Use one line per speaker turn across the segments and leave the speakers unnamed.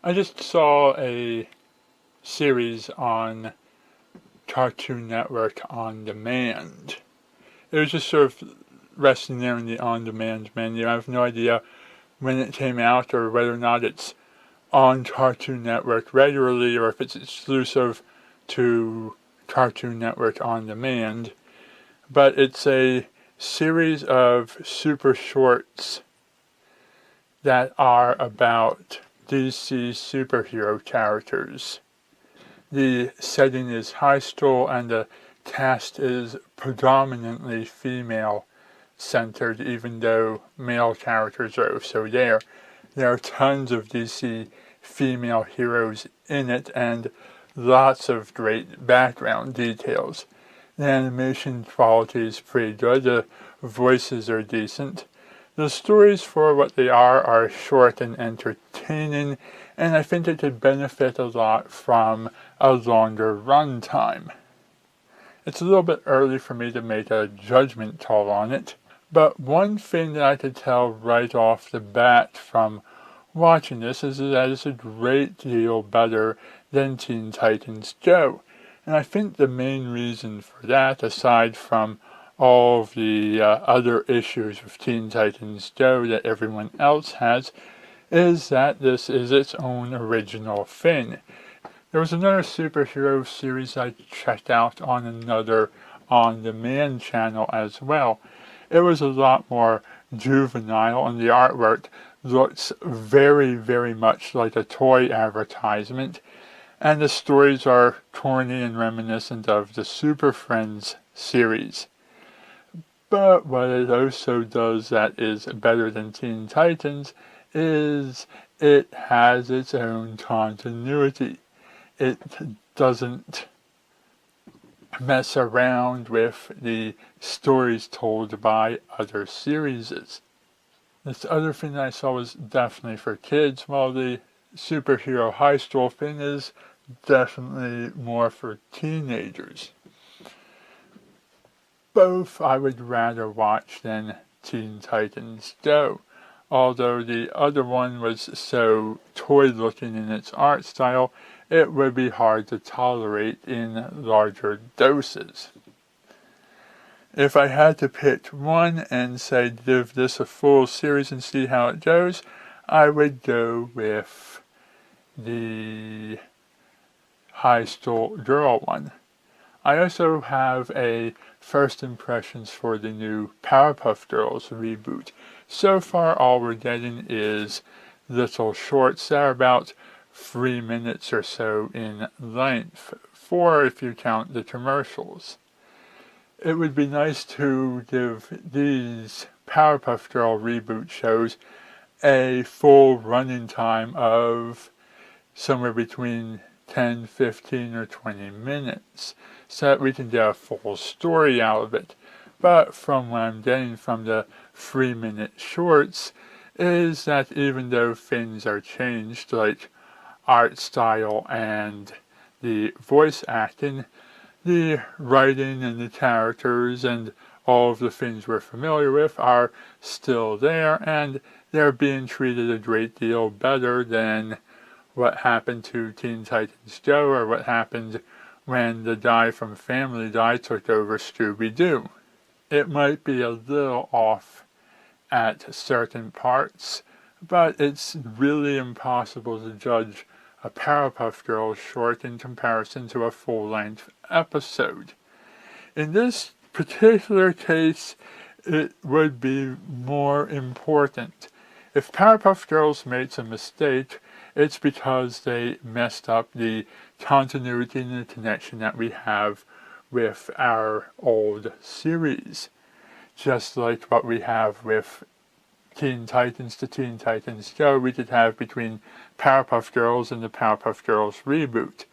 I just saw a series on Cartoon Network On Demand. It was just sort of resting there in the On Demand menu. I have no idea when it came out or whether or not it's on Cartoon Network regularly or if it's exclusive to Cartoon Network On Demand. But it's a series of super shorts that are about DC superhero characters. The setting is high school and the cast is predominantly female centered, even though male characters are also there. There are tons of DC female heroes in it and lots of great background details. The animation quality is pretty good, the voices are decent. The stories, for what they are short and entertaining, and I think it could benefit a lot from a longer run time. It's a little bit early for me to make a judgment call on it, but one thing that I could tell right off the bat from watching this is that it's a great deal better than Teen Titans Go. And I think the main reason for that, aside from all of the other issues with Teen Titans Go that everyone else has, is that this is its own original thing. There was another superhero series I checked out on another on-demand channel as well. It was a lot more juvenile, and the artwork looks very, very much like a toy advertisement, and the stories are corny and reminiscent of the Super Friends series. But what it also does that is better than Teen Titans is it has its own continuity. It doesn't mess around with the stories told by other series. This other thing that I saw was definitely for kids, while the superhero high school thing is definitely more for teenagers. Both I would rather watch than Teen Titans Go, although the other one was so toy-looking in its art style, it would be hard to tolerate in larger doses. If I had to pick one and say give this a full series and see how it goes, I would go with the high school girl one. I also have a first impressions for the new Powerpuff Girls reboot. So far all we're getting is little shorts that are about 3 minutes or so in length, 4 if you count the commercials. It would be nice to give these Powerpuff Girl reboot shows a full running time of somewhere between 10, 15, or 20 minutes, so that we can get a full story out of it. But from what I'm getting from the 3-minute shorts is that even though things are changed, like art style and the voice acting, the writing and the characters and all of the things we're familiar with are still there, and they're being treated a great deal better than what happened to Teen Titans Go or what happened when the guy from Family Guy took over Scooby-Doo. It might be a little off at certain parts, but it's really impossible to judge a Powerpuff Girls short in comparison to a full-length episode. In this particular case, it would be more important. If Powerpuff Girls makes a mistake, it's because they messed up the continuity and the connection that we have with our old series. Just like what we have with Teen Titans to Teen Titans Go, we could have between Powerpuff Girls and the Powerpuff Girls reboot.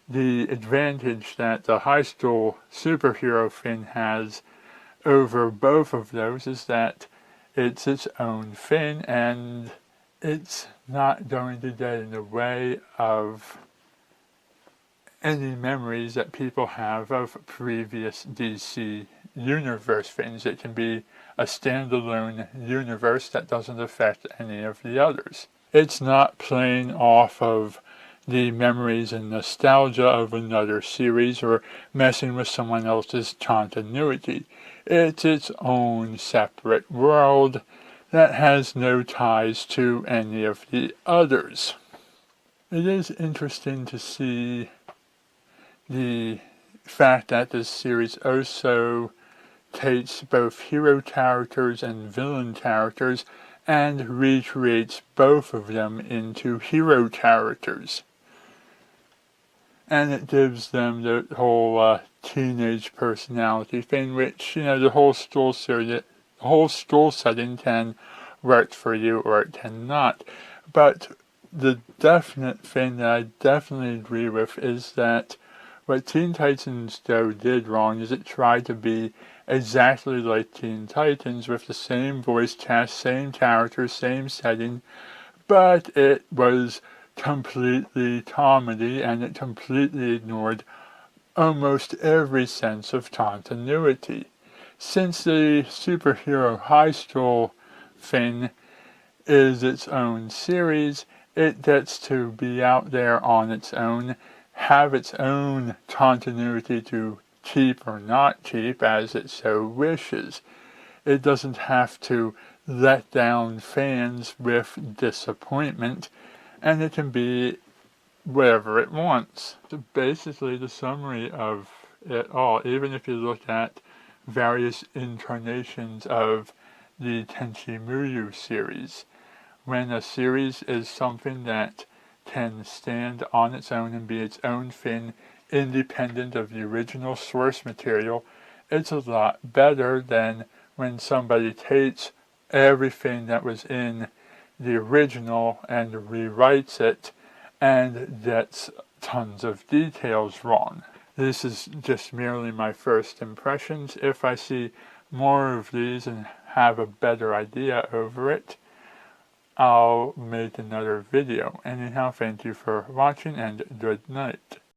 The advantage that the high school superhero thing has over both of those is that it's its own thing and it's not going to get in the way of any memories that people have of previous DC universe things. It can be a standalone universe that doesn't affect any of the others. It's not playing off of the memories and nostalgia of another series or messing with someone else's continuity. It's its own separate world that has no ties to any of the others. It is interesting to see the fact that this series also takes both hero characters and villain characters and recreates both of them into hero characters. And it gives them the whole teenage personality thing, which, the whole school setting can work for you or it cannot. But the definite thing that I definitely agree with is that what Teen Titans Go did wrong is it tried to be exactly like Teen Titans with the same voice cast, same characters, same setting, but it was completely comedy and it completely ignored almost every sense of continuity. Since the superhero high school thing is its own series, it gets to be out there on its own, have its own continuity to keep or not keep as it so wishes. It doesn't have to let down fans with disappointment, and it can be whatever it wants. So basically, the summary of it all, even if you look at various incarnations of the Tenchi Muyo series, when a series is something that can stand on its own and be its own thing, independent of the original source material, it's a lot better than when somebody takes everything that was in the original and rewrites it and gets tons of details wrong. This is just merely my first impressions. If I see more of these and have a better idea over it, I'll make another video. Anyhow, thank you for watching and good night.